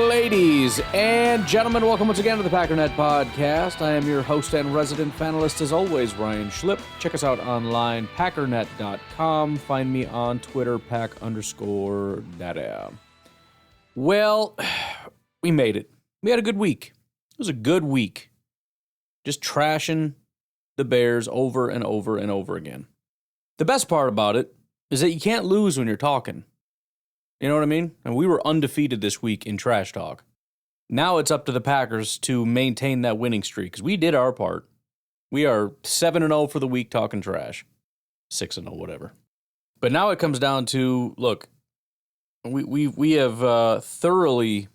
Ladies and gentlemen, welcome once again to the Packernet Podcast. I am your host and resident fanalist, as always, Ryan Schlipp. Check us out online, packernet.com. Find me on Twitter, pack_data. Well, we made it. We had a good week. It was a good week. Just trashing the Bears over and over and over again. The best part about it is that you can't lose when you're talking. You know what I mean? And we were undefeated this week in trash talk. Now it's up to the Packers to maintain that winning streak, because we did our part. We are 7-0 for the week talking trash. 6-0, whatever. But now it comes down to, look, we have thoroughly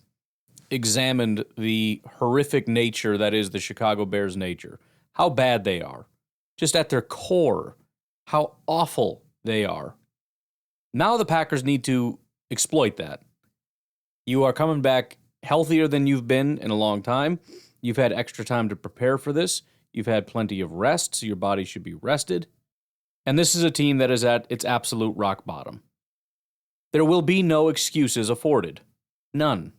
examined the horrific nature that is the Chicago Bears' nature. How bad they are. Just at their core. How awful they are. Now the Packers need to exploit that. You are coming back healthier than you've been in a long time. You've had extra time to prepare for this. You've had plenty of rest, so your body should be rested. And this is a team that is at its absolute rock bottom. There will be no excuses afforded. None.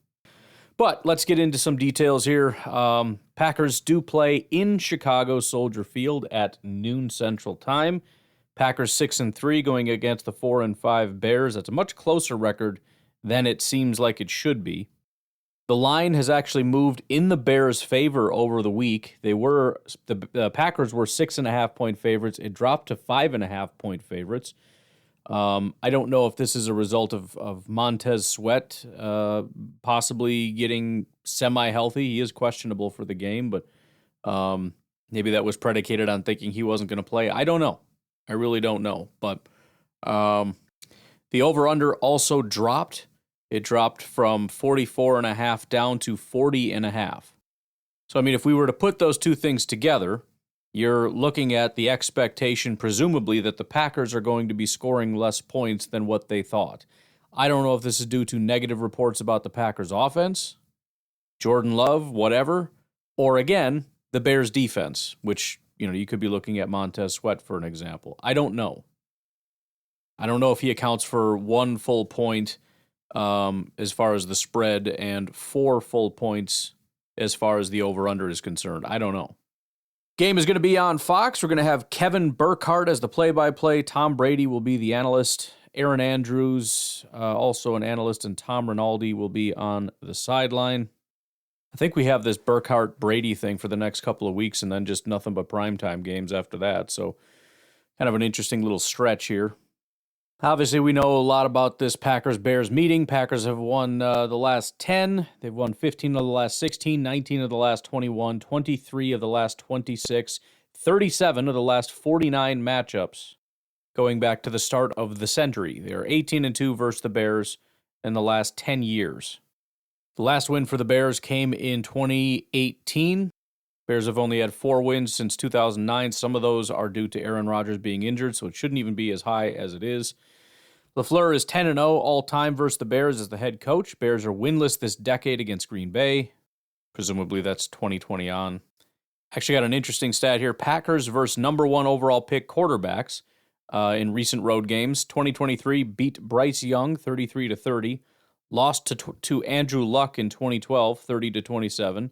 But let's get into some details here. Packers do play in Chicago Soldier Field at noon Central Time. Packers 6-3 going against the 4-5 Bears. That's a much closer record than it seems like it should be. The line has actually moved in the Bears' favor over the week. The Packers were 6.5-point favorites. It dropped to 5.5-point favorites. I don't know if this is a result of Montez Sweat possibly getting semi-healthy. He is questionable for the game, but maybe that was predicated on thinking he wasn't going to play. I don't know. I really don't know. But the over-under also dropped. It dropped from 44.5 down to 40.5. So, I mean, if we were to put those two things together, you're looking at the expectation, presumably, that the Packers are going to be scoring less points than what they thought. I don't know if this is due to negative reports about the Packers' offense, Jordan Love, whatever, or, again, the Bears' defense, which, you could be looking at Montez Sweat for an example. I don't know. I don't know if he accounts for 1 full point as far as the spread and 4 full points as far as the over-under is concerned. I don't know. Game is going to be on Fox. We're going to have Kevin Burkhardt as the play-by-play. Tom Brady will be the analyst. Aaron Andrews, also an analyst, and Tom Rinaldi will be on the sideline. I think we have this Burkhardt-Brady thing for the next couple of weeks and then just nothing but primetime games after that. So kind of an interesting little stretch here. Obviously, we know a lot about this Packers-Bears meeting. Packers have won the last 10. They've won 15 of the last 16, 19 of the last 21, 23 of the last 26, 37 of the last 49 matchups going back to the start of the century. They are 18-2 versus the Bears in the last 10 years. The last win for the Bears came in 2018. Bears have only had 4 wins since 2009. Some of those are due to Aaron Rodgers being injured, so it shouldn't even be as high as it is. LaFleur is 10-0 all-time versus the Bears as the head coach. Bears are winless this decade against Green Bay. Presumably that's 2020 on. Actually got an interesting stat here. Packers versus number 1 overall pick quarterbacks in recent road games. 2023 beat Bryce Young 33-30. Lost to Andrew Luck in 2012, 30-27.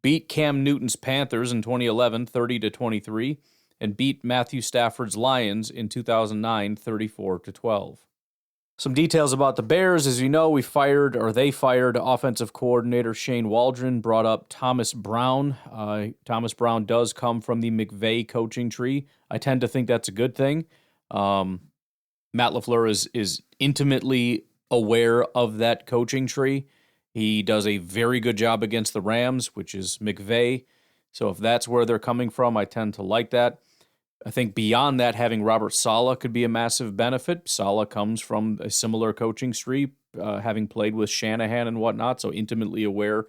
Beat Cam Newton's Panthers in 2011, 30-23. And beat Matthew Stafford's Lions in 2009, 34-12. Some details about the Bears. As you know, they fired offensive coordinator Shane Waldron, brought up Thomas Brown. Thomas Brown does come from the McVay coaching tree. I tend to think that's a good thing. Matt LaFleur is intimately aware of that coaching tree. He does a very good job against the Rams, which is McVay. So if that's where they're coming from, I tend to like that. I think beyond that, having Robert Saleh could be a massive benefit. Saleh comes from a similar coaching tree, having played with Shanahan and whatnot, so intimately aware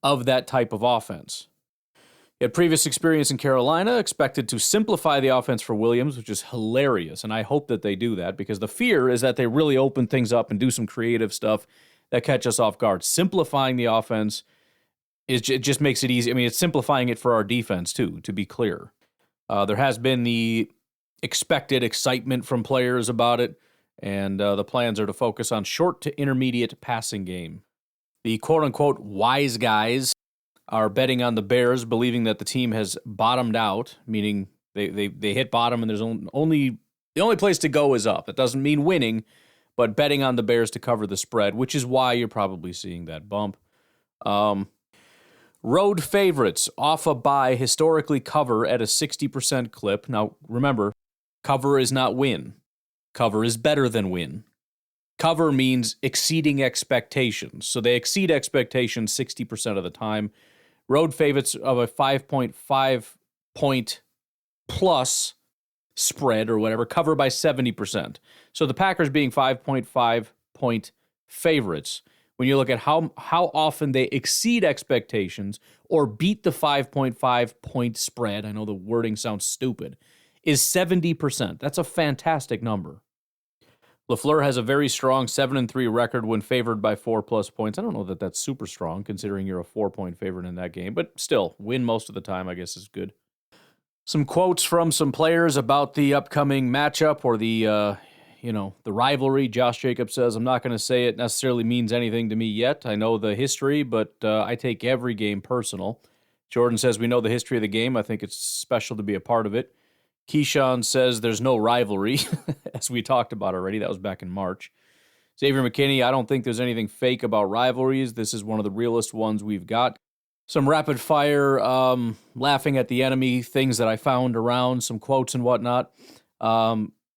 of that type of offense. He had previous experience in Carolina, expected to simplify the offense for Williams, which is hilarious, and I hope that they do that, because the fear is that they really open things up and do some creative stuff that catch us off guard. Simplifying the offense it just makes it easy. I mean, it's simplifying it for our defense, too, to be clear. There has been the expected excitement from players about it. and the plans are to focus on short to intermediate passing game. The quote-unquote wise guys are betting on the Bears, believing that the team has bottomed out, meaning they hit bottom and there's only the only place to go is up. It doesn't mean winning, but betting on the Bears to cover the spread, which is why you're probably seeing that bump. Road favorites off a bye historically cover at a 60% clip. Now, remember, cover is not win. Cover is better than win. Cover means exceeding expectations. So they exceed expectations 60% of the time. Road favorites of a 5.5 point plus spread or whatever cover by 70%. So the Packers being 5.5 point favorites, when you look at how often they exceed expectations or beat the 5.5 point spread, I know the wording sounds stupid, is 70%. That's a fantastic number. LaFleur has a very strong 7-3 record when favored by 4+ points. I don't know that that's super strong considering you're a 4-point favorite in that game, but still, win most of the time, I guess, is good. Some quotes from some players about the upcoming matchup or the rivalry. Josh Jacobs says, "I'm not going to say it necessarily means anything to me yet. I know the history, but I take every game personal." Jordan says, "We know the history of the game. I think it's special to be a part of it." Keyshawn says there's no rivalry, as we talked about already. That was back in March. Xavier McKinney, "I don't think there's anything fake about rivalries. This is one of the realest ones we've got." Some rapid fire laughing at the enemy, things that I found around, some quotes and whatnot.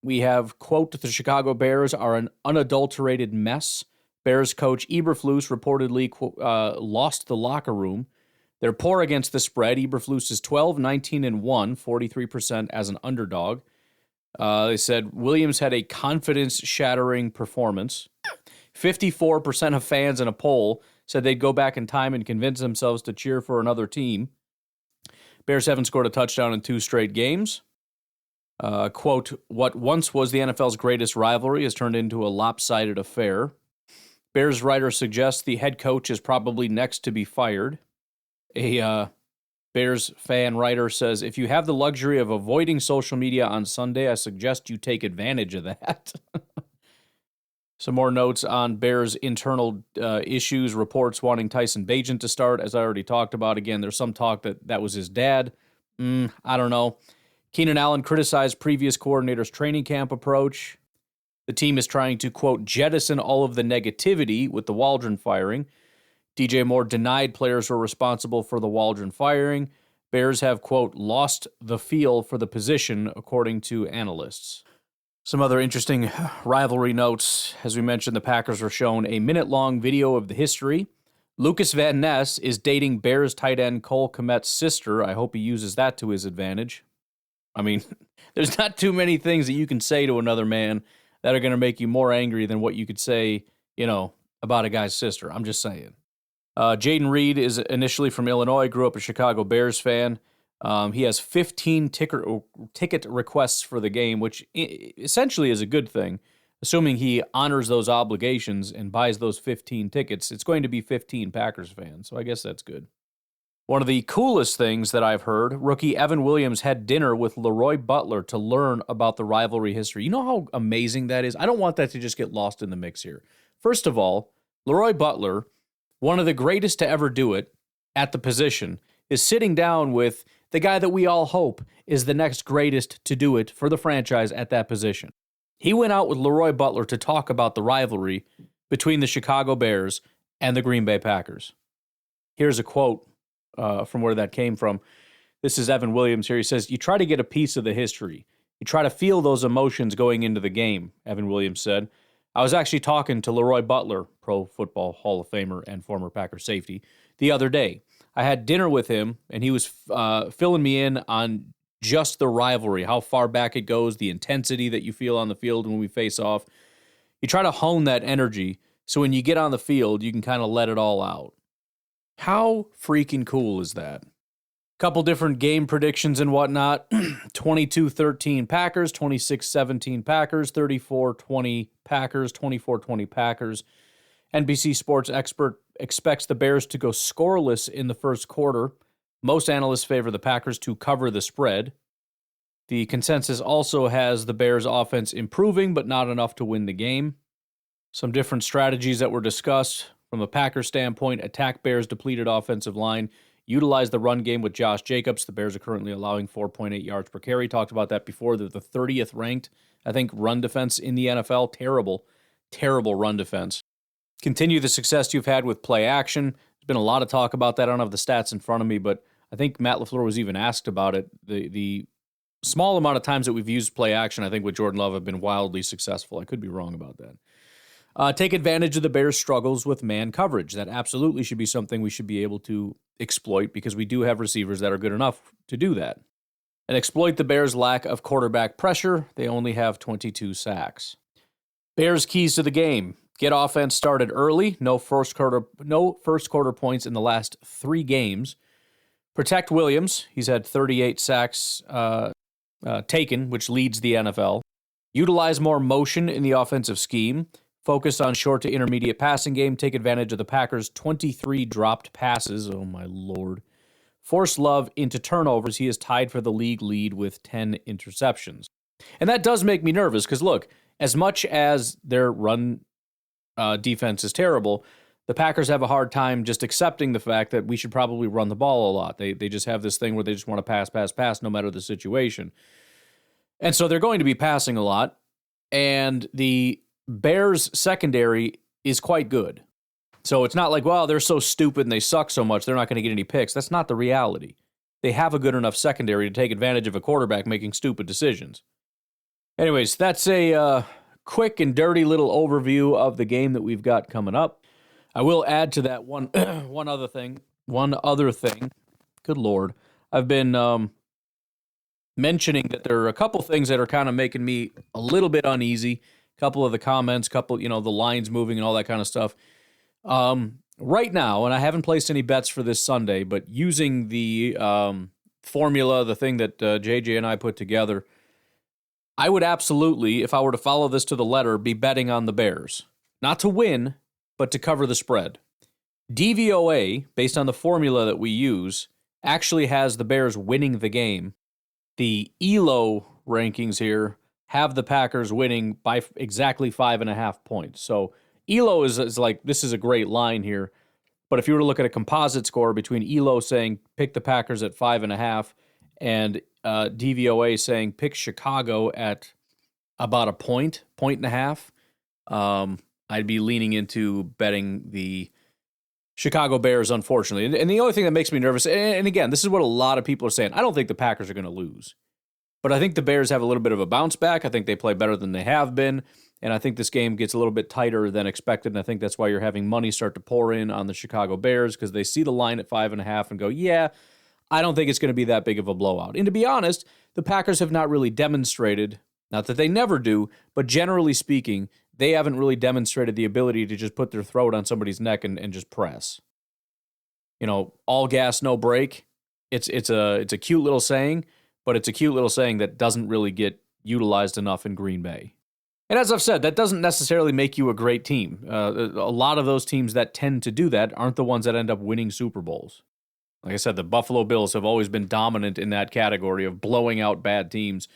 We have, quote, "The Chicago Bears are an unadulterated mess. Bears coach Eberflus reportedly lost the locker room. They're poor against the spread. Eberflus is 12-19-1, 43% as an underdog." They said Williams had a confidence-shattering performance. 54% of fans in a poll said they'd go back in time and convince themselves to cheer for another team. Bears haven't scored a touchdown in 2 straight games. Quote, "What once was the NFL's greatest rivalry has turned into a lopsided affair." Bears writer suggests the head coach is probably next to be fired. A Bears fan writer says, "If you have the luxury of avoiding social media on Sunday, I suggest you take advantage of that." Some more notes on Bears' internal issues, reports wanting Tyson Bagent to start, as I already talked about. Again, there's some talk that was his dad. I don't know. Keenan Allen criticized previous coordinator's training camp approach. The team is trying to, quote, "jettison all of the negativity with the Waldron firing." DJ Moore denied players were responsible for the Waldron firing. Bears have, quote, "lost the feel for the position," according to analysts. Some other interesting rivalry notes. As we mentioned, the Packers were shown a minute-long video of the history. Lucas Van Ness is dating Bears tight end Cole Kmet's sister. I hope he uses that to his advantage. I mean, there's not too many things that you can say to another man that are going to make you more angry than what you could say, about a guy's sister. I'm just saying. Jaden Reed is initially from Illinois, grew up a Chicago Bears fan. He has 15 ticket requests for the game, which essentially is a good thing. Assuming he honors those obligations and buys those 15 tickets, it's going to be 15 Packers fans, so I guess that's good. One of the coolest things that I've heard, rookie Evan Williams had dinner with Leroy Butler to learn about the rivalry history. You know how amazing that is? I don't want that to just get lost in the mix here. First of all, Leroy Butler, one of the greatest to ever do it at the position, is sitting down with the guy that we all hope is the next greatest to do it for the franchise at that position. He went out with Leroy Butler to talk about the rivalry between the Chicago Bears and the Green Bay Packers. Here's a quote from where that came from. This is Evan Williams here. He says, "You try to get a piece of the history. You try to feel those emotions going into the game," Evan Williams said. "I was actually talking to Leroy Butler, Pro Football Hall of Famer and former Packer safety, the other day. I had dinner with him, and he was filling me in on just the rivalry, how far back it goes, the intensity that you feel on the field when we face off. You try to hone that energy so when you get on the field, you can kind of let it all out." How freaking cool is that? Couple different game predictions and whatnot. 22-13 Packers, 26-17 Packers, 34-20 Packers, 24-20 Packers. NBC Sports expert expects the Bears to go scoreless in the first quarter. Most analysts favor the Packers to cover the spread. The consensus also has the Bears' offense improving, but not enough to win the game. Some different strategies that were discussed from a Packers standpoint: attack Bears' depleted offensive line, utilize the run game with Josh Jacobs. The Bears are currently allowing 4.8 yards per carry. Talked about that before. They're the 30th ranked, I think, run defense in the NFL. Terrible run defense. Continue the success you've had with play action. There's been a lot of talk about that. I don't have the stats in front of me, but I think Matt LaFleur was even asked about it. The small amount of times that we've used play action, I think, with Jordan Love have been wildly successful. I could be wrong about that. Take advantage of the Bears' struggles with man coverage. That absolutely should be something we should be able to exploit because we do have receivers that are good enough to do that. And exploit the Bears' lack of quarterback pressure. They only have 22 sacks. Bears' keys to the game: get offense started early. No first quarter points in the last 3 games. Protect Williams. He's had 38 sacks taken, which leads the NFL. Utilize more motion in the offensive scheme. Focus on short to intermediate passing game. Take advantage of the Packers' 23 dropped passes. Oh, my Lord. Force Love into turnovers. He is tied for the league lead with 10 interceptions. And that does make me nervous because, look, as much as their run defense is terrible, the Packers have a hard time just accepting the fact that we should probably run the ball a lot. They just have this thing where they just want to pass, no matter the situation. And so they're going to be passing a lot. And the Bears secondary is quite good. So it's not like, well, they're so stupid and they suck so much, they're not going to get any picks. That's not the reality. They have a good enough secondary to take advantage of a quarterback making stupid decisions. Anyways, that's a quick and dirty little overview of the game that we've got coming up. I will add to that one other thing. Good Lord. I've been mentioning that there are a couple things that are kind of making me a little bit uneasy. A couple of the comments, the lines moving and all that kind of stuff. Right now, and I haven't placed any bets for this Sunday, but using the formula, the thing that JJ and I put together, I would absolutely, if I were to follow this to the letter, be betting on the Bears. Not to win, but to cover the spread. DVOA, based on the formula that we use, actually has the Bears winning the game. The ELO rankings here have the Packers winning by exactly 5.5 points. So ELO is like, this is a great line here. But if you were to look at a composite score between ELO saying pick the Packers at 5.5 and DVOA saying pick Chicago at about a point and a half, I'd be leaning into betting the Chicago Bears, unfortunately. And the only thing that makes me nervous, and again, this is what a lot of people are saying, I don't think the Packers are going to lose. But I think the Bears have a little bit of a bounce back. I think they play better than they have been. And I think this game gets a little bit tighter than expected. And I think that's why you're having money start to pour in on the Chicago Bears, because they see the line at 5.5 and go, yeah, I don't think it's going to be that big of a blowout. And to be honest, the Packers have not really demonstrated, not that they never do, but generally speaking, they haven't really demonstrated the ability to just put their throat on somebody's neck and just press. All gas, no brake. It's a cute little saying, but it's a cute little saying that doesn't really get utilized enough in Green Bay. And as I've said, that doesn't necessarily make you a great team. A lot of those teams that tend to do that aren't the ones that end up winning Super Bowls. Like I said, the Buffalo Bills have always been dominant in that category of blowing out bad teams.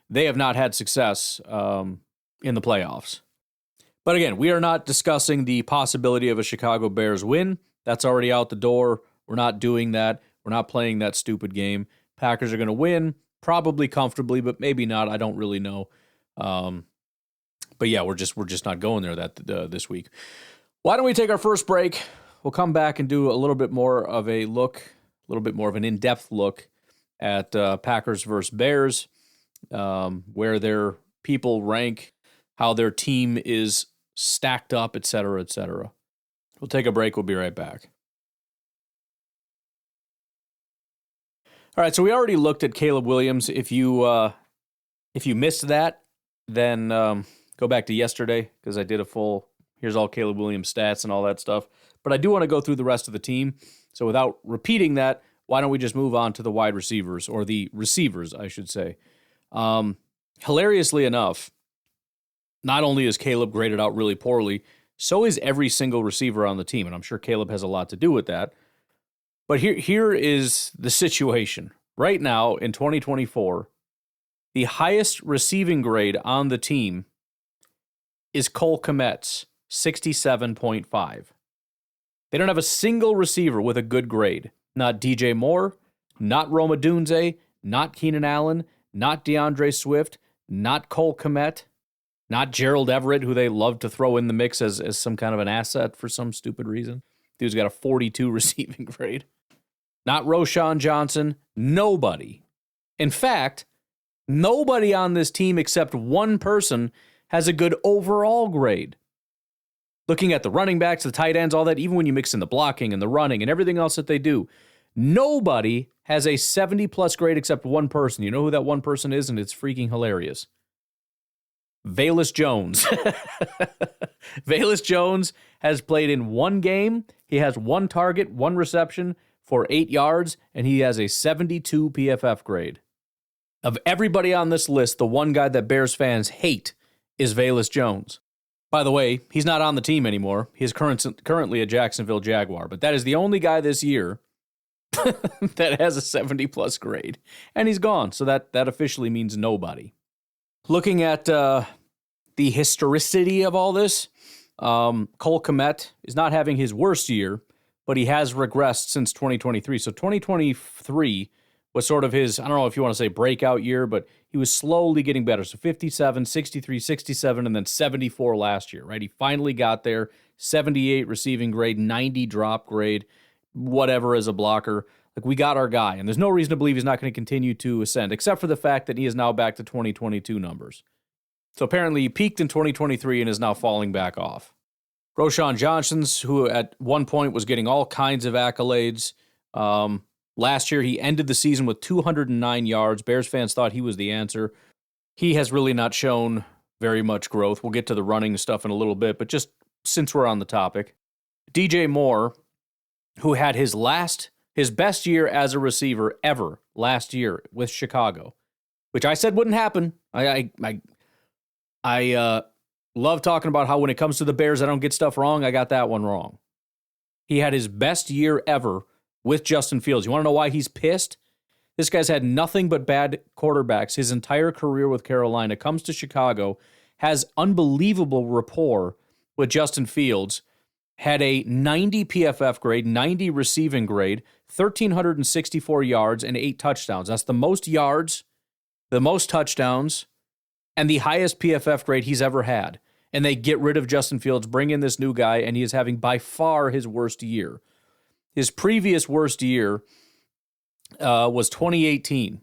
They have not had success in the playoffs. But again, we are not discussing the possibility of a Chicago Bears win. That's already out the door. We're not doing that. We're not playing that stupid game. Packers are going to win, probably comfortably, but maybe not. I don't really know. But yeah, we're just not going there this week. Why don't we take our first break? We'll come back and do a little bit more of a look, a little bit more of an in-depth look at Packers versus Bears, where their people rank, how their team is stacked up, et cetera, et cetera. We'll take a break. We'll be right back. All right, so we already looked at Caleb Williams. If you missed that, then go back to yesterday, because I did a full, here's all Caleb Williams stats and all that stuff. But I do want to go through the rest of the team. So without repeating that, why don't we just move on to the wide receivers, or the receivers, I should say. Hilariously enough, not only is Caleb graded out really poorly, so is every single receiver on the team. And I'm sure Caleb has a lot to do with that. But here is the situation. Right now, in 2024, The highest receiving grade on the team is Cole Kmet's, 67.5. They don't have a single receiver with a good grade. Not DJ Moore, not Rome Odunze, not Keenan Allen, not DeAndre Swift, not Cole Kmet, not Gerald Everett, who they love to throw in the mix as some kind of an asset for some stupid reason. Dude's got a 42 receiving grade. Not Roschon Johnson. Nobody. In fact, nobody on this team except one person has a good overall grade. Looking at the running backs, the tight ends, all that, even when you mix in the blocking and the running and everything else that they do, nobody has a 70-plus grade except one person. You know who that one person is, and it's freaking hilarious. Velus Jones. Velus Jones has played in one game. He has one target, one reception for 8 yards, and he has a 72 PFF grade. Of everybody on this list, the one guy that Bears fans hate is Velus Jones. By the way, he's not on the team anymore. He's currently a Jacksonville Jaguar, but that is the only guy this year that has a 70-plus grade, and he's gone, so that officially means nobody. Looking at the historicity of all this, Cole Kmet is not having his worst year, but he has regressed since 2023. So 2023 was sort of his, I don't know if you want to say breakout year, but he was slowly getting better. So 57, 63, 67, and then 74 last year, right? He finally got there, 78 receiving grade, 90 drop grade, whatever as a blocker. Like, we got our guy, and there's no reason to believe he's not going to continue to ascend, except for the fact that he is now back to 2022 numbers. So apparently he peaked in 2023 and is now falling back off. Roschon Johnson's, who at one point was getting all kinds of accolades. Last year, he ended the season with 209 yards. Bears fans thought he was the answer. He has really not shown very much growth. We'll get to the running stuff in a little bit, but just since we're on the topic, DJ Moore, who had his best year as a receiver ever last year with Chicago, which I said wouldn't happen. I love talking about how when it comes to the Bears, I don't get stuff wrong. I got that one wrong. He had his best year ever with Justin Fields. You want to know why he's pissed? This guy's had nothing but bad quarterbacks his entire career with Carolina, comes to Chicago, has unbelievable rapport with Justin Fields, had a 90 PFF grade, 90 receiving grade, 1,364 yards, and 8 touchdowns. That's the most yards, the most touchdowns, and the highest PFF grade he's ever had. And they get rid of Justin Fields, bring in this new guy, and he is having by far his worst year. His previous worst year was 2018.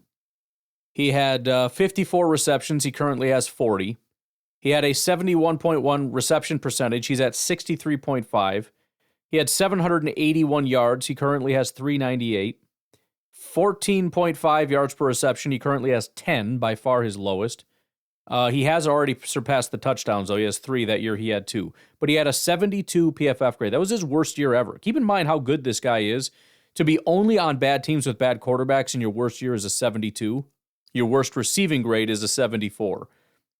He had 54 receptions. He currently has 40. He had a 71.1 reception percentage. He's at 63.5. He had 781 yards. He currently has 398. 14.5 yards per reception. He currently has 10, by far his lowest. He has already surpassed the touchdowns, though. He has 3. That year he had 2. But he had a 72 PFF grade. That was his worst year ever. Keep in mind how good this guy is. To be only on bad teams with bad quarterbacks and your worst year is a 72. Your worst receiving grade is a 74.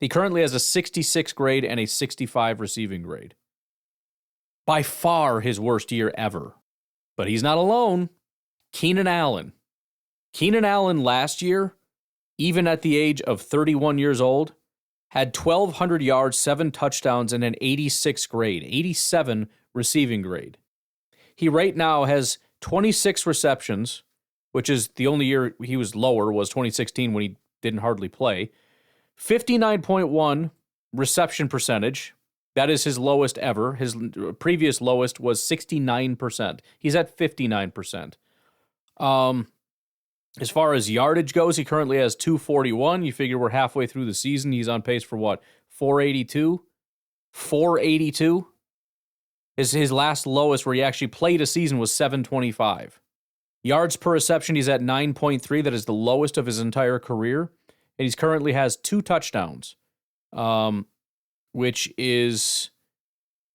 He currently has a 66 grade and a 65 receiving grade. By far his worst year ever. But he's not alone. Keenan Allen. Keenan Allen last year, even at the age of 31 years old, had 1,200 yards, 7 touchdowns, and an 86 grade, 87 receiving grade. He right now has 26 receptions, which is the only year he was lower was 2016 when he didn't hardly play. 59.1 reception percentage. That is his lowest ever. His previous lowest was 69%. He's at 59%. As far as yardage goes, he currently has 241. You figure we're halfway through the season. He's on pace for what? 482? 482? His last lowest where he actually played a season was 725. Yards per reception, he's at 9.3. That is the lowest of his entire career. And he currently has 2 touchdowns, which is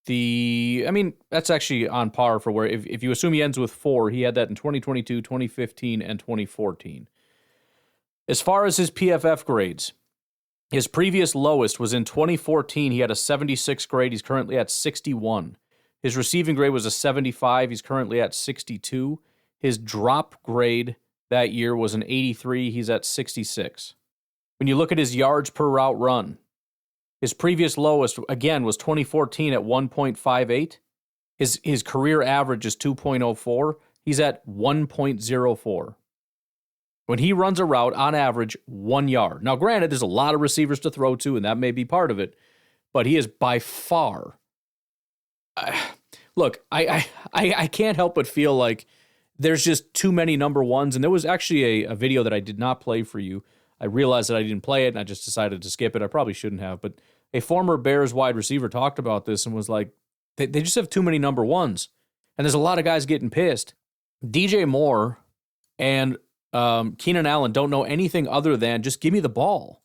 that's actually on par for where, if you assume he ends with 4, he had that in 2022, 2015, and 2014. As far as his PFF grades, his previous lowest was in 2014. He had a 76 grade. He's currently at 61. His receiving grade was a 75. He's currently at 62. His drop grade that year was an 83. He's at 66. When you look at his yards per route run, his previous lowest, again, was 2014 at 1.58. His career average is 2.04. He's at 1.04. When he runs a route, on average, 1 yard. Now, granted, there's a lot of receivers to throw to, and that may be part of it, but he is by far... Look, I can't help but feel like there's just too many number ones, and there was actually a video that I did not play for you. I realized that I didn't play it, and I just decided to skip it. I probably shouldn't have, but a former Bears wide receiver talked about this and was like, they just have too many number ones, and there's a lot of guys getting pissed. DJ Moore and Keenan Allen don't know anything other than just give me the ball.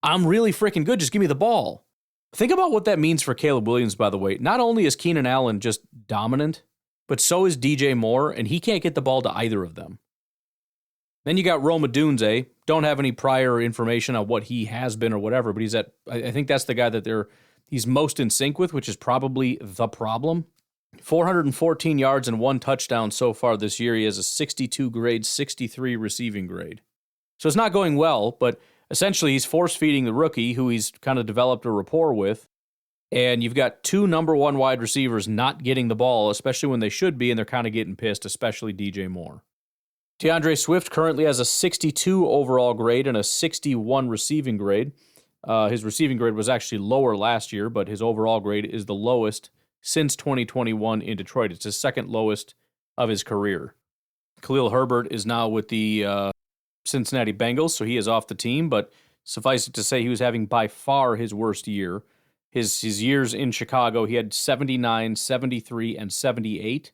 I'm really freaking good. Just give me the ball. Think about what that means for Caleb Williams, by the way. Not only is Keenan Allen just dominant, but so is DJ Moore, and he can't get the ball to either of them. Then you got Rome Odunze. Don't have any prior information on what he has been or whatever, but I think that's the guy that he's most in sync with, which is probably the problem. 414 yards and 1 touchdown so far this year. He has a 62 grade, 63 receiving grade. So it's not going well, but essentially he's force-feeding the rookie who he's kind of developed a rapport with. And you've got 2 number 1 wide receivers not getting the ball, especially when they should be, and they're kind of getting pissed, especially DJ Moore. DeAndre Swift currently has a 62 overall grade and a 61 receiving grade. His receiving grade was actually lower last year, but his overall grade is the lowest since 2021 in Detroit. It's his second lowest of his career. Khalil Herbert is now with the Cincinnati Bengals, so he is off the team, but suffice it to say he was having by far his worst year. His years in Chicago, he had 79, 73, and 78.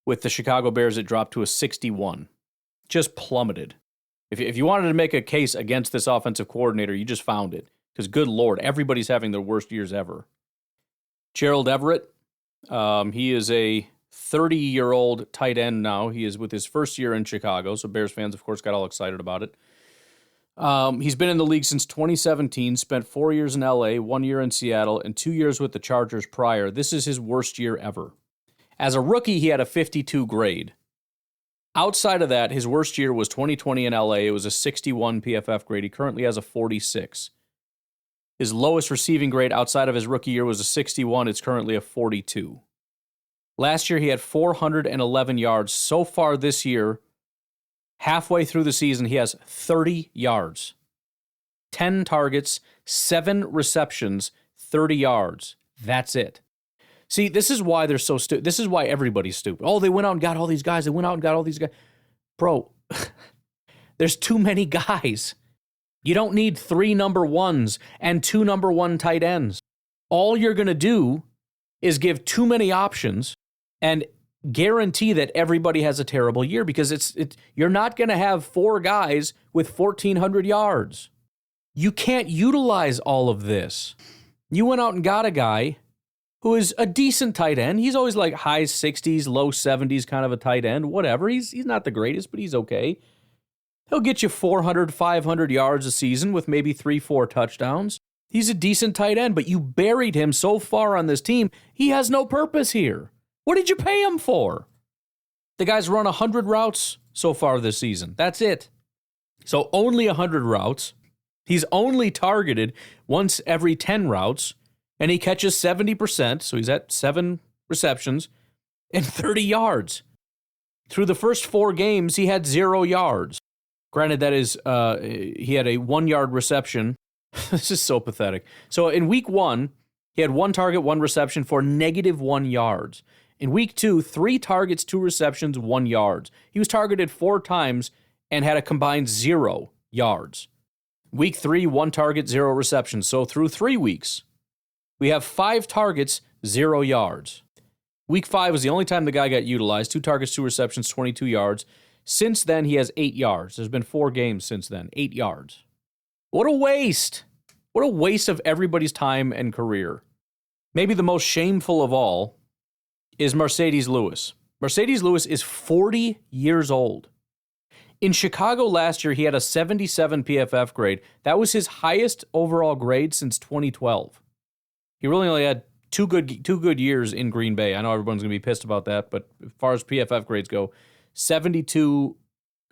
With the Chicago Bears, it dropped to a 61. Just plummeted. If you wanted to make a case against this offensive coordinator, you just found it. Because good Lord, everybody's having their worst years ever. Gerald Everett, he is a 30-year-old tight end now. He is with his first year in Chicago, so Bears fans, of course, got all excited about it. He's been in the league since 2017, spent 4 years in LA, 1 year in Seattle, and 2 years with the Chargers prior. This is his worst year ever. As a rookie, he had a 52 grade. Outside of that, his worst year was 2020 in LA. It was a 61 PFF grade. He currently has a 46. His lowest receiving grade outside of his rookie year was a 61. It's currently a 42. Last year, he had 411 yards. So far this year, halfway through the season, he has 30 yards. 10 targets, 7 receptions, 30 yards. That's it. See, this is why they're so stupid. This is why everybody's stupid. Oh, they went out and got all these guys. They went out and got all these guys. Bro, there's too many guys. You don't need 3 number 1s and 2 number 1 tight ends. All you're going to do is give too many options and guarantee that everybody has a terrible year, because you're not going to have 4 guys with 1,400 yards. You can't utilize all of this. You went out and got a guy who is a decent tight end. He's always like high 60s, low 70s kind of a tight end, whatever. He's not the greatest, but he's okay. He'll get you 400, 500 yards a season with maybe 3-4 touchdowns. He's a decent tight end, but you buried him so far on this team, he has no purpose here. What did you pay him for? The guy's run 100 routes so far this season. That's it. So only 100 routes. He's only targeted once every 10 routes, and he catches 70%, so he's at 7 receptions and 30 yards. Through the first 4 games, he had 0 yards. Granted, that is, he had a 1-yard reception. This is so pathetic. So in week 1, he had 1 target, 1 reception for -1 yards. In week 2, 3 targets, 2 receptions, 1 yards. He was targeted 4 times and had a combined 0 yards. Week 3, 1 target, 0 receptions. So through 3 weeks, we have 5 targets, 0 yards. Week 5 was the only time the guy got utilized. 2 targets, 2 receptions, 22 yards. Since then, he has 8 yards. There's been 4 games since then. 8 yards. What a waste. What a waste of everybody's time and career. Maybe the most shameful of all is Mercedes Lewis. Mercedes Lewis is 40 years old. In Chicago last year, he had a 77 PFF grade. That was his highest overall grade since 2012. He really only had two good years in Green Bay. I know everyone's going to be pissed about that, but as far as PFF grades go, 72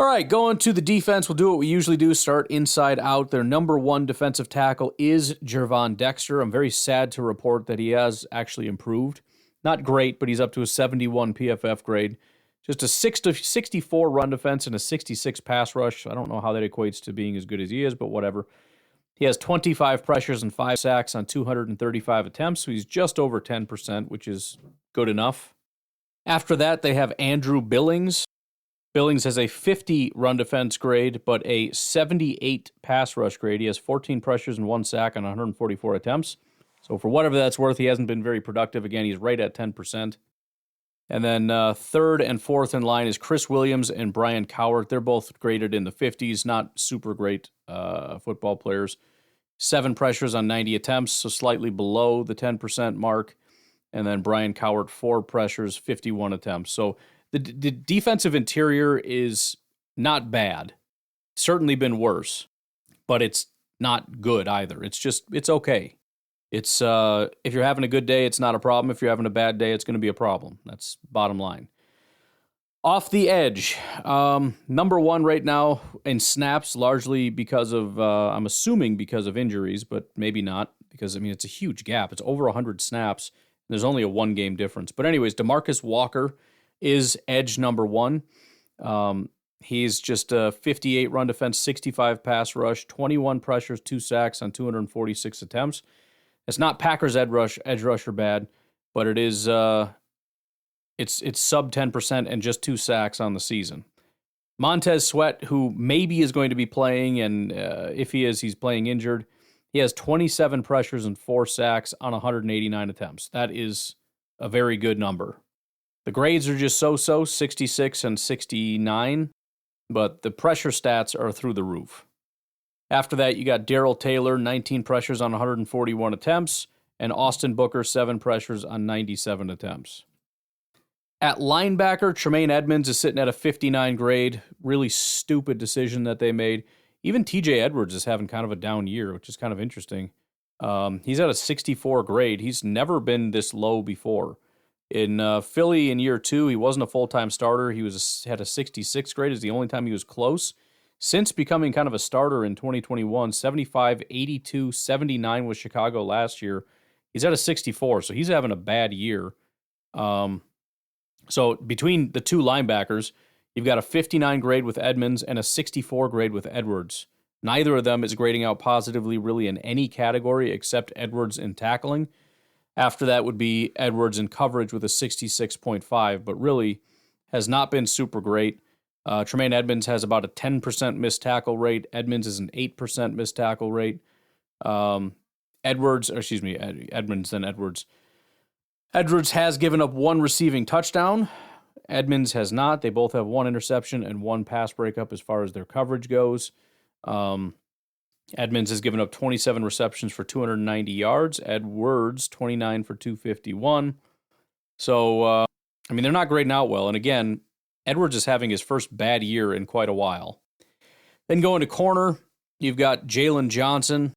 All right, going to the defense, we'll do what we usually do, start inside out. Their number one defensive tackle is Gervon Dexter. I'm very sad to report that he has actually improved. Not great, but he's up to a 71 PFF grade. Just a 64 run defense and a 66 pass rush. I don't know how that equates to being as good as he is, but whatever. He has 25 pressures and 5 sacks on 235 attempts, so he's just over 10%, which is good enough. After that, they have Andrew Billings. Billings has a 50 run defense grade, but a 78 pass rush grade. He has 14 pressures and 1 sack on 144 attempts. So for whatever that's worth, he hasn't been very productive. Again, he's right at 10%. And then third and fourth in line is Chris Williams and Brian Cowart. They're both graded in the 50s, not super great football players. 7 pressures on 90 attempts, so slightly below the 10% mark. And then Brian Cowart, 4 pressures, 51 attempts. So the defensive interior is not bad. Certainly been worse, but it's not good either. It's okay. It's if you're having a good day, it's not a problem. If you're having a bad day, it's going to be a problem. That's bottom line. Off the edge, number one right now in snaps, largely because of, I'm assuming because of injuries, but maybe not, because, it's a huge gap. It's over 100 snaps, and there's only a 1-game difference. But anyways, DeMarcus Walker is edge number one. He's just a 58 run defense, 65 pass rush, 21 pressures, 2 sacks on 246 attempts. It's not Packers edge rusher bad, but it is it's sub 10% and just 2 sacks on the season. Montez Sweat, who maybe is going to be playing, and if he is, he's playing injured. He has 27 pressures and 4 sacks on 189 attempts. That is a very good number. The grades are just so-so, 66 and 69, but the pressure stats are through the roof. After that, you got Darrell Taylor, 19 pressures on 141 attempts, and Austin Booker, 7 pressures on 97 attempts. At linebacker, Tremaine Edmonds is sitting at a 59 grade. Really stupid decision that they made. Even TJ Edwards is having kind of a down year, which is kind of interesting. He's at a 64 grade. He's never been this low before. In Philly in year 2, he wasn't a full-time starter. He had a 66 grade. Is the only time he was close. Since becoming kind of a starter in 2021, 75, 82, 79 with Chicago last year. He's at a 64, so he's having a bad year. So between the two linebackers, you've got a 59 grade with Edmonds and a 64 grade with Edwards. Neither of them is grading out positively really in any category except Edwards in tackling. After that would be Edwards in coverage with a 66.5, but really has not been super great. Tremaine Edmonds has about a 10% missed tackle rate. Edmonds is an 8% missed tackle rate. Edwards has given up 1 receiving touchdown. Edmonds has not. They both have 1 interception and 1 pass breakup as far as their coverage goes. Edmonds has given up 27 receptions for 290 yards. Edwards, 29 for 251. So, they're not grading out well. And again, Edwards is having his first bad year in quite a while. Then going to corner, you've got Jalen Johnson.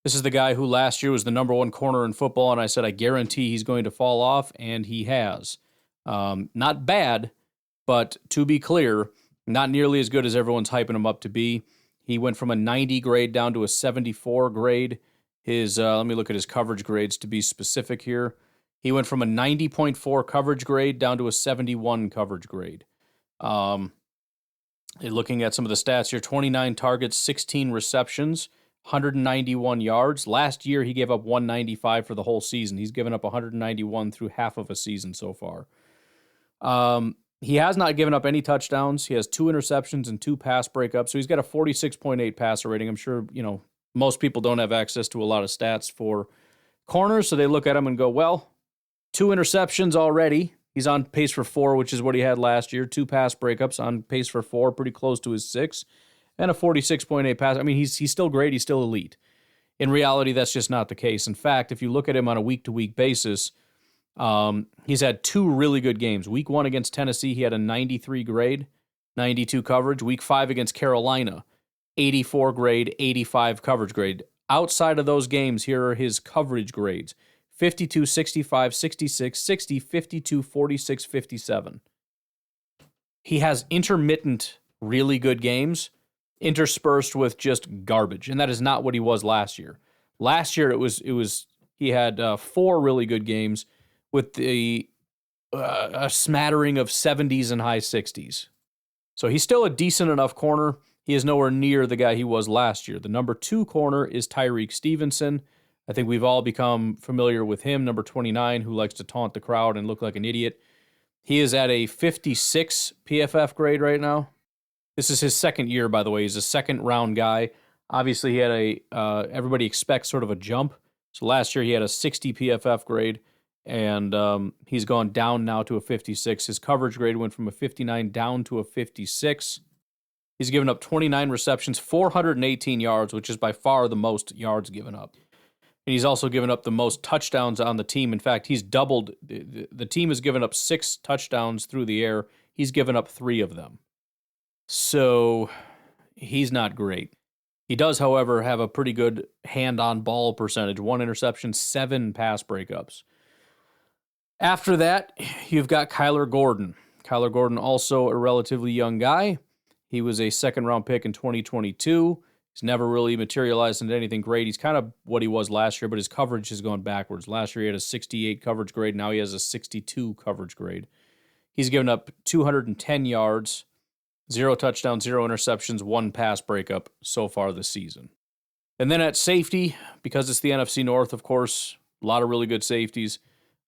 This is the guy who last year was the number 1 corner in football, and I said I guarantee he's going to fall off, and he has. Not bad, but to be clear, not nearly as good as everyone's hyping him up to be. He went from a 90 grade down to a 74 grade. Let me look at his coverage grades to be specific here. He went from a 90.4 coverage grade down to a 71 coverage grade. Looking at some of the stats here, 29 targets, 16 receptions, 191 yards. Last year, he gave up 195 for the whole season. He's given up 191 through half of a season so far. He has not given up any touchdowns. He has 2 interceptions and 2 pass breakups, so he's got a 46.8 passer rating. I'm sure, most people don't have access to a lot of stats for corners, so they look at him and go, well, 2 interceptions already. He's on pace for 4, which is what he had last year. 2 pass breakups, on pace for 4, pretty close to his 6, and a 46.8 pass. He's still great. He's still elite. In reality, that's just not the case. In fact, if you look at him on a week-to-week basis, he's had 2 really good games. Week 1 against Tennessee, he had a 93 grade, 92 coverage. Week 5 against Carolina, 84 grade, 85 coverage grade. Outside of those games, here are his coverage grades. 52, 65, 66, 60, 52, 46, 57. He has intermittent really good games interspersed with just garbage, and that is not what he was last year. Last year he had 4 really good games with a smattering of 70s and high 60s. So he's still a decent enough corner. He is nowhere near the guy he was last year. The number 2 corner is Tyreek Stevenson. I think we've all become familiar with him, number 29, who likes to taunt the crowd and look like an idiot. He is at a 56 PFF grade right now. This is his second year, by the way. He's a second-round guy. Obviously, he had everybody expects sort of a jump. So last year, he had a 60 PFF grade, and he's gone down now to a 56. His coverage grade went from a 59 down to a 56. He's given up 29 receptions, 418 yards, which is by far the most yards given up. And he's also given up the most touchdowns on the team. In fact, he's doubled. The team has given up 6 touchdowns through the air. He's given up 3 of them. So he's not great. He does, however, have a pretty good hand-on ball percentage. 1 interception, 7 pass breakups. After that, you've got Kyler Gordon. Kyler Gordon, also a relatively young guy. He was a second-round pick in 2022. He's never really materialized into anything great. He's kind of what he was last year, but his coverage has gone backwards. Last year he had a 68 coverage grade. Now he has a 62 coverage grade. He's given up 210 yards, 0 touchdowns, 0 interceptions, 1 pass breakup so far this season. And then at safety, because it's the NFC North, of course, a lot of really good safeties.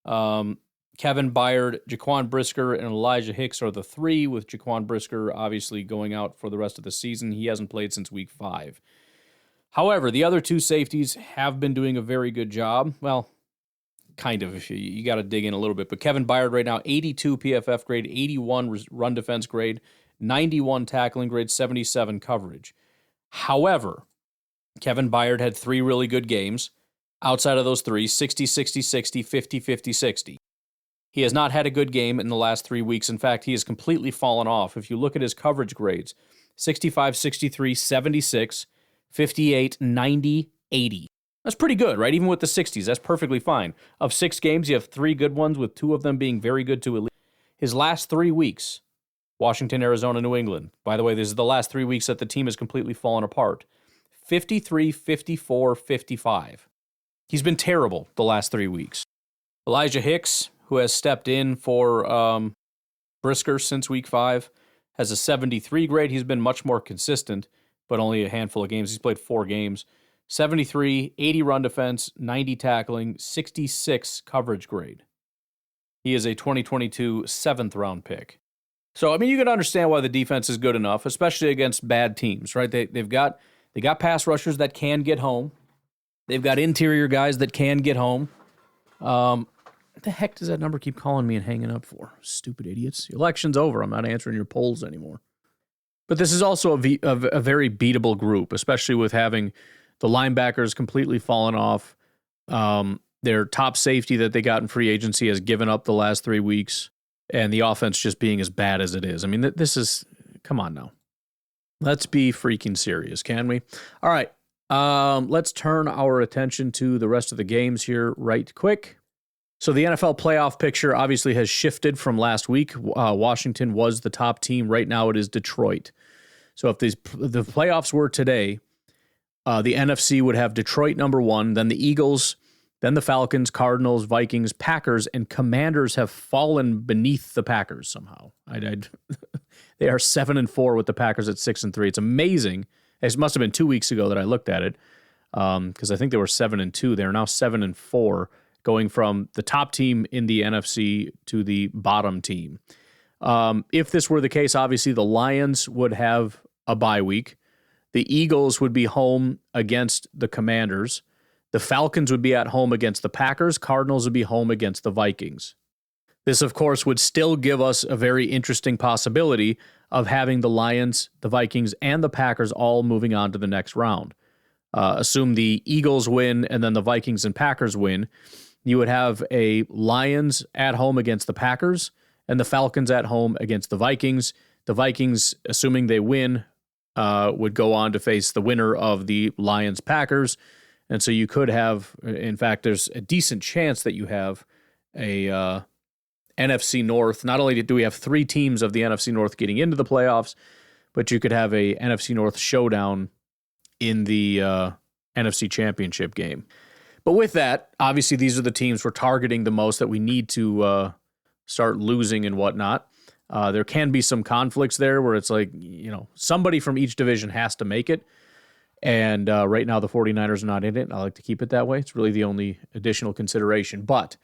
Kevin Byard, Jaquan Brisker, and Elijah Hicks are the 3, with Jaquan Brisker obviously going out for the rest of the season. He hasn't played since week 5. However, the other 2 safeties have been doing a very good job. Well, kind of, if you got to dig in a little bit. But Kevin Byard right now, 82 PFF grade, 81 run defense grade, 91 tackling grade, 77 coverage. However, Kevin Byard had 3 really good games. Outside of those 3, 60, 60, 60, 50, 50, 60. He has not had a good game in the last 3 weeks. In fact, he has completely fallen off. If you look at his coverage grades, 65, 63, 76, 58, 90, 80. That's pretty good, right? Even with the 60s, that's perfectly fine. Of 6 games, you have 3 good ones, with 2 of them being very good to elite. His last 3 weeks, Washington, Arizona, New England. By the way, this is the last 3 weeks that the team has completely fallen apart. 53, 54, 55. He's been terrible the last 3 weeks. Elijah Hicks, who has stepped in for Brisker since week 5, has a 73 grade. He's been much more consistent, but only a handful of games. He's played 4 games. 73, 80 run defense, 90 tackling, 66 coverage grade. He is a 2022 7th-round pick. So, I mean, you can understand why the defense is good enough, especially against bad teams, right? They got pass rushers that can get home. They've got interior guys that can get home. What the heck does that number keep calling me and hanging up for? Stupid idiots. The election's over. I'm not answering your polls anymore. But this is also a very beatable group, especially with having the linebackers completely fallen off. Their top safety that they got in free agency has given up the last 3 weeks, and the offense just being as bad as it is. I mean, this is, come on now. Let's be freaking serious, can we? All right, let's turn our attention to the rest of the games here right quick. So the NFL playoff picture obviously has shifted from last week. Washington was the top team. Right now it is Detroit. So if the playoffs were today, the NFC would have Detroit number 1, then the Eagles, then the Falcons, Cardinals, Vikings, Packers, and Commanders have fallen beneath the Packers somehow. They are 7-4 with the Packers at 6-3. It's amazing. It must have been 2 weeks ago that I looked at it, because I think they were 7-2. They are now 7-4. Going from the top team in the NFC to the bottom team. If this were the case, obviously the Lions would have a bye week. The Eagles would be home against the Commanders. The Falcons would be at home against the Packers. Cardinals would be home against the Vikings. This, of course, would still give us a very interesting possibility of having the Lions, the Vikings, and the Packers all moving on to the next round. Assume the Eagles win and then the Vikings and Packers win. You would have a Lions at home against the Packers and the Falcons at home against the Vikings. The Vikings, assuming they win, would go on to face the winner of the Lions-Packers. And so you could have, in fact, there's a decent chance that you have a NFC North. Not only do we have 3 teams of the NFC North getting into the playoffs, but you could have a NFC North showdown in the NFC Championship game. But with that, obviously these are the teams we're targeting the most that we need to start losing and whatnot. There can be some conflicts there where it's like, somebody from each division has to make it. And right now the 49ers are not in it. And I like to keep it that way. It's really the only additional consideration. But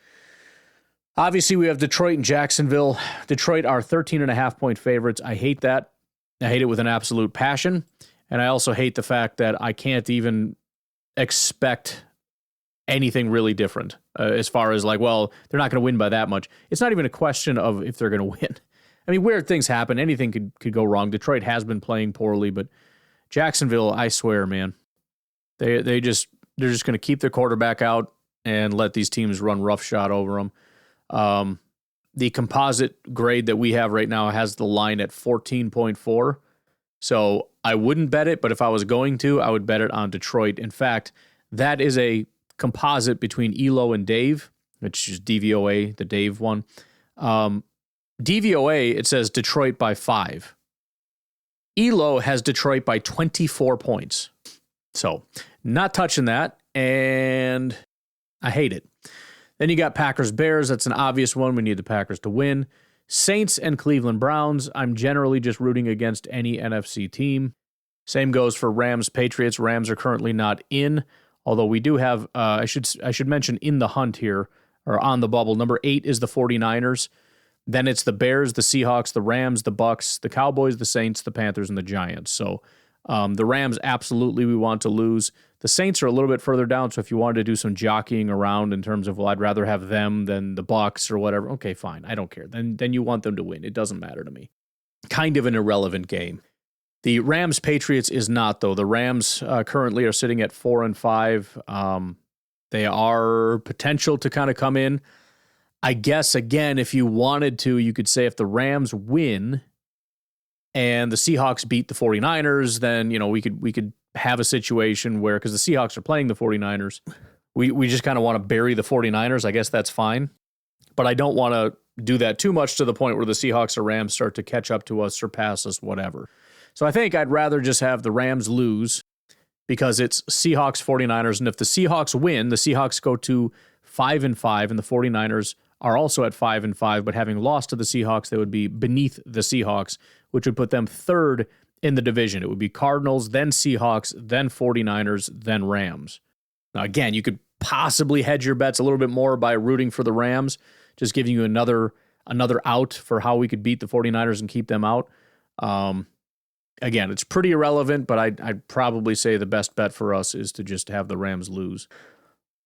obviously we have Detroit and Jacksonville. Detroit are 13.5-point favorites. I hate that. I hate it with an absolute passion. And I also hate the fact that I can't even expect anything really different as far as like, well, they're not going to win by that much. It's not even a question of if thgoing to win. I mean, weird things happen. Anything could go wrong. Detroit has been playing poorly, but Jacksonville, I swear, man, they're just going to keep their quarterback out and let these teams run roughshod over them. The composite grade that we have right now has the line at 14.4. So I wouldn't bet it, but if I was going to, I would bet it on Detroit. In fact, that is a composite between Elo and Dave, which is DVOA, the Dave one. DVOA, it says Detroit by 5. Elo has Detroit by 24 points. So not touching that, and I hate it. Then you got Packers-Bears. That's an obvious one. We need the Packers to win. Saints and Cleveland Browns. I'm generally just rooting against any NFC team. Same goes for Rams-Patriots. Rams are currently not in, although we do have, I should mention in the hunt here, or on the bubble, number 8 is the 49ers. Then it's the Bears, the Seahawks, the Rams, the Bucks, the Cowboys, the Saints, the Panthers, and the Giants. So the Rams, absolutely we want to lose. The Saints are a little bit further down, so if you wanted to do some jockeying around in terms of, well, I'd rather have them than the Bucks or whatever, okay, fine, I don't care. Then you want them to win. It doesn't matter to me. Kind of an irrelevant game. The Rams-Patriots is not, though. The Rams currently are sitting at 4-5. They are potential to kind of come in. I guess, again, if you wanted to, you could say if the Rams win and the Seahawks beat the 49ers, then, we could have a situation where, because the Seahawks are playing the 49ers, we just kind of want to bury the 49ers. I guess that's fine. But I don't want to do that too much to the point where the Seahawks or Rams start to catch up to us, surpass us, whatever. So I think I'd rather just have the Rams lose because it's Seahawks, 49ers. And if the Seahawks win, the Seahawks go to 5-5 and the 49ers are also at 5-5, but having lost to the Seahawks, they would be beneath the Seahawks, which would put them third in the division. It would be Cardinals, then Seahawks, then 49ers, then Rams. Now, again, you could possibly hedge your bets a little bit more by rooting for the Rams, just giving you another out for how we could beat the 49ers and keep them out. Again, it's pretty irrelevant, but I'd probably say the best bet for us is to just have the Rams lose.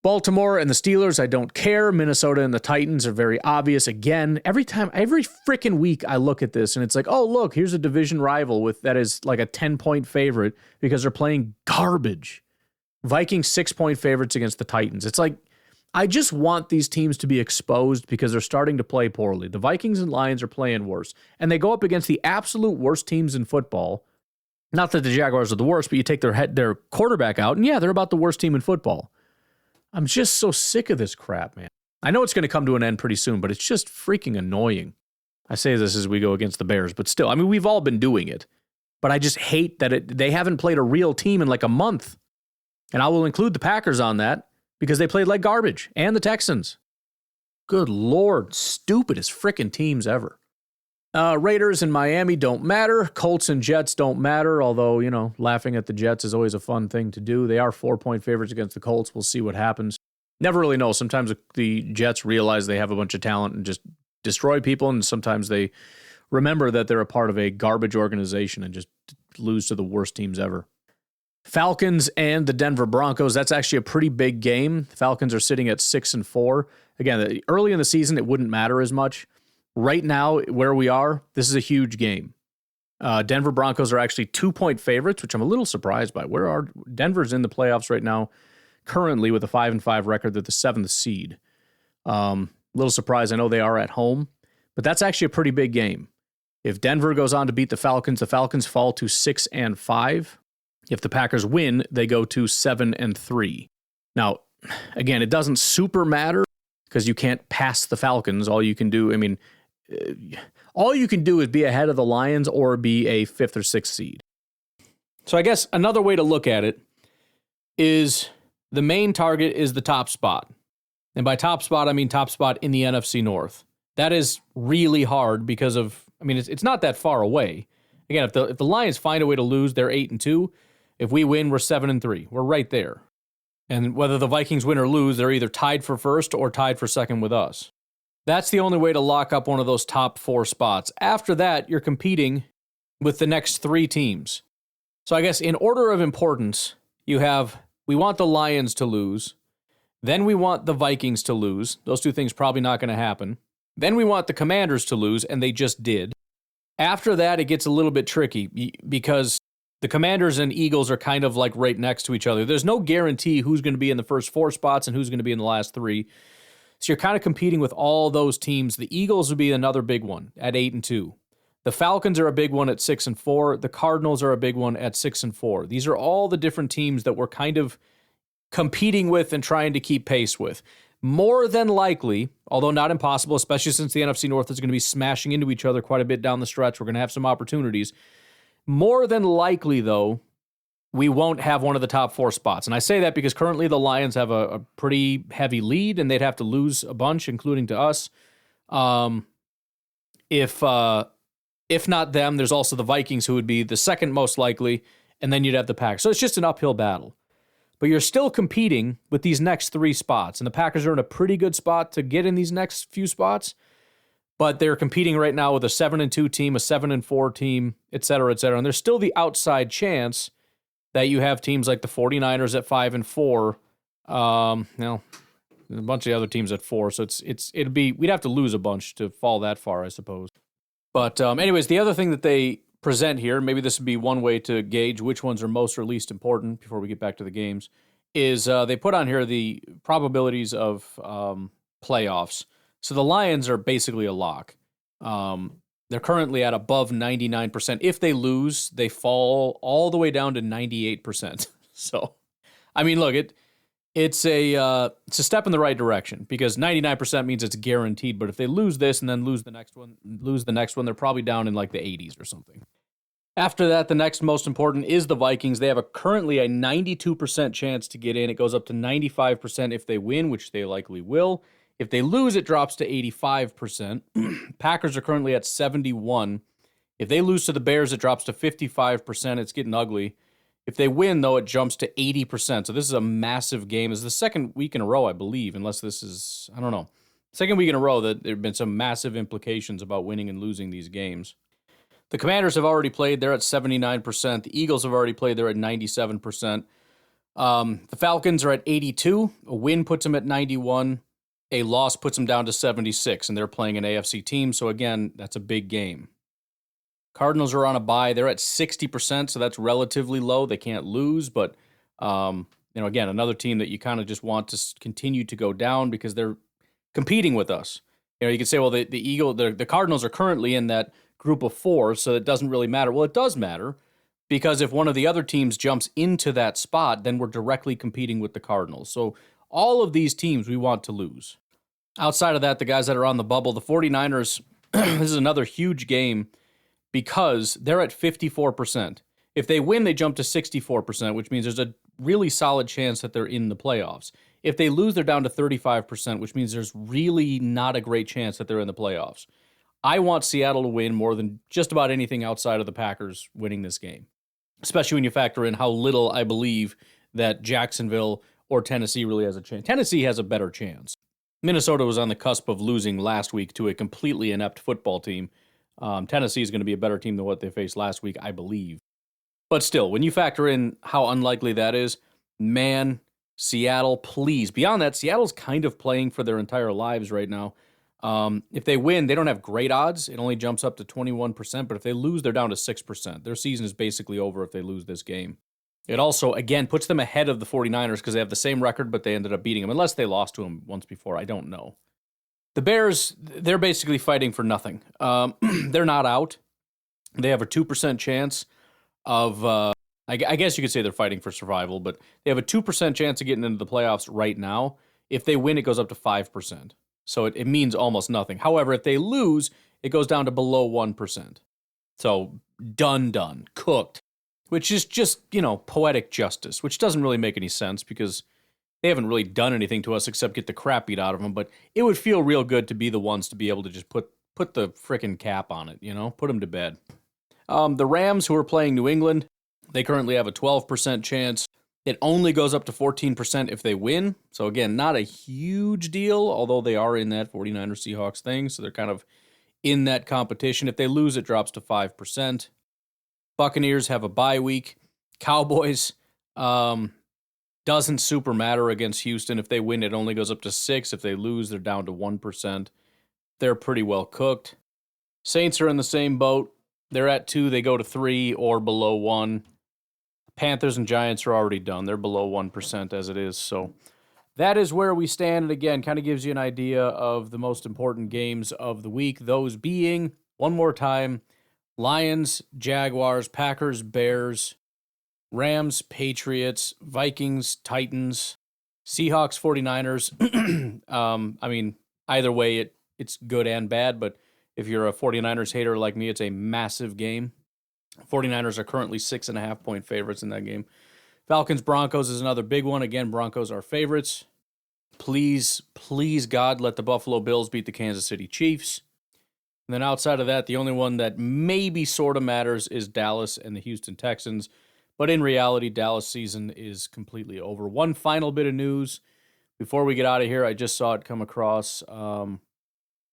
Baltimore and the Steelers, I don't care. Minnesota and the Titans are very obvious. Again, every freaking week I look at this and it's like, oh, look, here's a division rival that is like a 10-point favorite because they're playing garbage. Vikings 6-point favorites against the Titans. It's like, I just want these teams to be exposed because they're starting to play poorly. The Vikings and Lions are playing worse, and they go up against the absolute worst teams in football. Not that the Jaguars are the worst, but you take their quarterback out, and yeah, they're about the worst team in football. I'm just so sick of this crap, man. I know it's going to come to an end pretty soon, but it's just freaking annoying. I say this as we go against the Bears, but still, I mean, we've all been doing it. But I just hate that they haven't played a real team in like a month. And I will include the Packers on that because they played like garbage, and the Texans. Good Lord, stupidest freaking teams ever. Raiders and Miami don't matter. Colts and Jets don't matter, although, laughing at the Jets is always a fun thing to do. They are 4-point favorites against the Colts. We'll see what happens. Never really know. Sometimes the Jets realize they have a bunch of talent and just destroy people, and sometimes they remember that they're a part of a garbage organization and just lose to the worst teams ever. Falcons and the Denver Broncos, that's actually a pretty big game. The Falcons are sitting at 6-4. Again, early in the season, it wouldn't matter as much. Right now, where we are, this is a huge game. Denver Broncos are actually 2-point favorites, which I'm a little surprised by. Denver's in the playoffs right now, currently with a 5-5 record. They're the 7th seed. Little surprised. I know they are at home, but that's actually a pretty big game. If Denver goes on to beat the Falcons fall to 6-5. If the Packers win, they go to 7-3. Now, again, it doesn't super matter because you can't pass the Falcons. All you can do, all you can do is be ahead of the Lions or be a 5th or 6th seed. So I guess another way to look at it is the main target is the top spot. And by top spot, I mean top spot in the NFC North. That is really hard because of, I mean, it's not that far away. Again, if the Lions find a way to lose, they're 8-2. If we win, we're 7-3. We're right there. And whether the Vikings win or lose, they're either tied for first or tied for second with us. That's the only way to lock up one of those top 4 spots. After that, you're competing with the next 3 teams. So I guess in order of importance, you have, we want the Lions to lose. Then we want the Vikings to lose. Those 2 things probably not going to happen. Then we want the Commanders to lose, and they just did. After that, it gets a little bit tricky because the Commanders and Eagles are kind of like right next to each other. There's no guarantee who's going to be in the first 4 spots and who's going to be in the last 3. So you're kind of competing with all those teams. The Eagles would be another big one at 8-2. The Falcons are a big one at 6-4. The Cardinals are a big one at 6-4. These are all the different teams that we're kind of competing with and trying to keep pace with. More than likely, although not impossible, especially since the NFC North is going to be smashing into each other quite a bit down the stretch, we're going to have some opportunities. More than likely, though, we won't have one of the top 4 spots. And I say that because currently the Lions have a pretty heavy lead, and they'd have to lose a bunch, including to us. If not them, there's also the Vikings, who would be the second most likely, and then you'd have the Packers. So it's just an uphill battle. But you're still competing with these next 3 spots, and the Packers are in a pretty good spot to get in these next few spots, but they're competing right now with a 7-2 team, a 7-4 team, et cetera, and there's still the outside chance that you have teams like the 49ers at 5-4, a bunch of other teams at 4, so we'd have to lose a bunch to fall that far, I suppose. But anyways, the other thing that they present here, maybe this would be one way to gauge which ones are most or least important before we get back to the games, is they put on here the probabilities of playoffs. So the Lions are basically a lock. They're currently at above 99%. If they lose, they fall all the way down to 98%. So, I mean, look, it's a step in the right direction because 99% means it's guaranteed. But if they lose this and then lose the next one, they're probably down in like the 80s or something. After that, the next most important is the Vikings. They have currently a 92% chance to get in. It goes up to 95% if they win, which they likely will. If they lose, it drops to 85%. Packers are currently at 71%. If they lose to the Bears, it drops to 55%. It's getting ugly. If they win, though, it jumps to 80%. So this is a massive game. It's the second week in a row, I believe, unless this is, I don't know. Second week in a row that there have been some massive implications about winning and losing these games. The Commanders have already played. They're at 79%. The Eagles have already played. They're at 97%. The Falcons are at 82%. A win puts them at 91%. A loss puts them down to 76%, and they're playing an AFC team. So, again, that's a big game. Cardinals are on a bye. They're at 60%, so that's relatively low. They can't lose, but, again, another team that you kind of just want to continue to go down because they're competing with us. You could say, well, the Cardinals are currently in that group of 4, so it doesn't really matter. Well, it does matter because if one of the other teams jumps into that spot, then we're directly competing with the Cardinals. So all of these teams we want to lose. Outside of that, the guys that are on the bubble, the 49ers, this is another huge game because they're at 54%. If they win, they jump to 64%, which means there's a really solid chance that they're in the playoffs. If they lose, they're down to 35%, which means there's really not a great chance that they're in the playoffs. I want Seattle to win more than just about anything outside of the Packers winning this game, especially when you factor in how little I believe that Jacksonville or Tennessee really has a chance. Tennessee has a better chance. Minnesota was on the cusp of losing last week to a completely inept football team. Tennessee is going to be a better team than what they faced last week, I believe. But still, when you factor in how unlikely that is, man, Seattle, please. Beyond that, Seattle's kind of playing for their entire lives right now. If they win, they don't have great odds. It only jumps up to 21%, but if they lose, they're down to 6%. Their season is basically over if they lose this game. It also, again, puts them ahead of the 49ers because they have the same record, but they ended up beating them, unless they lost to them once before. I don't know. The Bears, they're basically fighting for nothing. They're not out. They have a 2% chance of, I guess you could say they're fighting for survival, but they have a 2% chance of getting into the playoffs right now. If they win, it goes up to 5%. So it means almost nothing. However, if they lose, it goes down to below 1%. So done, cooked, which is just, poetic justice, which doesn't really make any sense because they haven't really done anything to us except get the crap beat out of them. But it would feel real good to be the ones to be able to just put the frickin' cap on it, put them to bed. The Rams, who are playing New England, they currently have a 12% chance. It only goes up to 14% if they win. So again, not a huge deal, although they are in that 49ers Seahawks thing. So they're kind of in that competition. If they lose, it drops to 5%. Buccaneers have a bye week. Cowboys, doesn't super matter against Houston. If they win, it only goes up to 6. If they lose, they're down to 1%. They're pretty well cooked. Saints are in the same boat. They're at 2. They go to 3 or below 1. Panthers and Giants are already done. They're below 1% as it is. So that is where we stand. And again, kind of gives you an idea of the most important games of the week. Those being, one more time, Lions, Jaguars, Packers, Bears, Rams, Patriots, Vikings, Titans, Seahawks, 49ers. Either way, it's good and bad, but if you're a 49ers hater like me, it's a massive game. 49ers are currently 6.5-point favorites in that game. Falcons, Broncos is another big one. Again, Broncos are favorites. Please, God, let the Buffalo Bills beat the Kansas City Chiefs. And then outside of that, the only one that maybe sort of matters is Dallas and the Houston Texans. But in reality, Dallas' season is completely over. One final bit of news before we get out of here. I just saw it come across.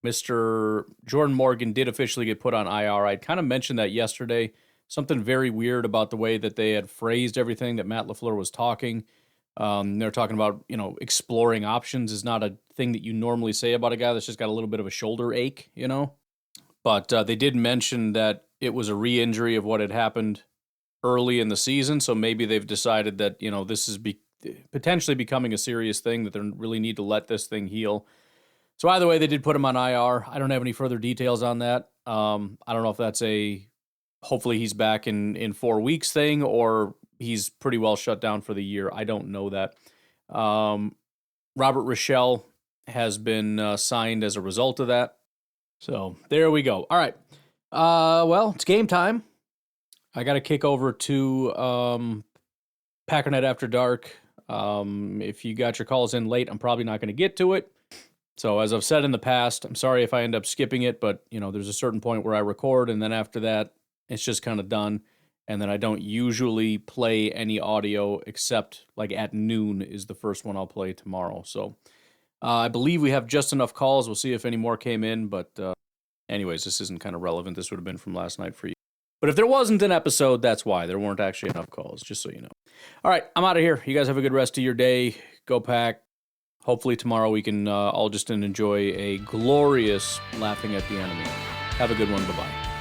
Mr. Jordan Morgan did officially get put on IR. I kind of mentioned that yesterday. Something very weird about the way that they had phrased everything that Matt LaFleur was talking. They're talking about, exploring options is not a thing that you normally say about a guy that's just got a little bit of a shoulder ache, But they did mention that it was a re-injury of what had happened early in the season, so maybe they've decided that, this is potentially becoming a serious thing, that they really need to let this thing heal. So either way, they did put him on IR. I don't have any further details on that. I don't know if that's hopefully he's back in 4 weeks thing, or he's pretty well shut down for the year. I don't know that. Robert Rochelle has been signed as a result of that. So there we go. All right. Well, it's game time. I got to kick over to Packernet After Dark. If you got your calls in late, I'm probably not going to get to it. So as I've said in the past, I'm sorry if I end up skipping it, but there's a certain point where I record, and then after that, it's just kind of done. And then I don't usually play any audio except like at noon is the first one I'll play tomorrow. So I believe we have just enough calls. We'll see if any more came in. But anyways, this isn't kind of relevant. This would have been from last night for you. But if there wasn't an episode, that's why. There weren't actually enough calls, just so you know. All right, I'm out of here. You guys have a good rest of your day. Go Pack. Hopefully tomorrow we can all just enjoy a glorious laughing at the enemy. Have a good one. Bye-bye.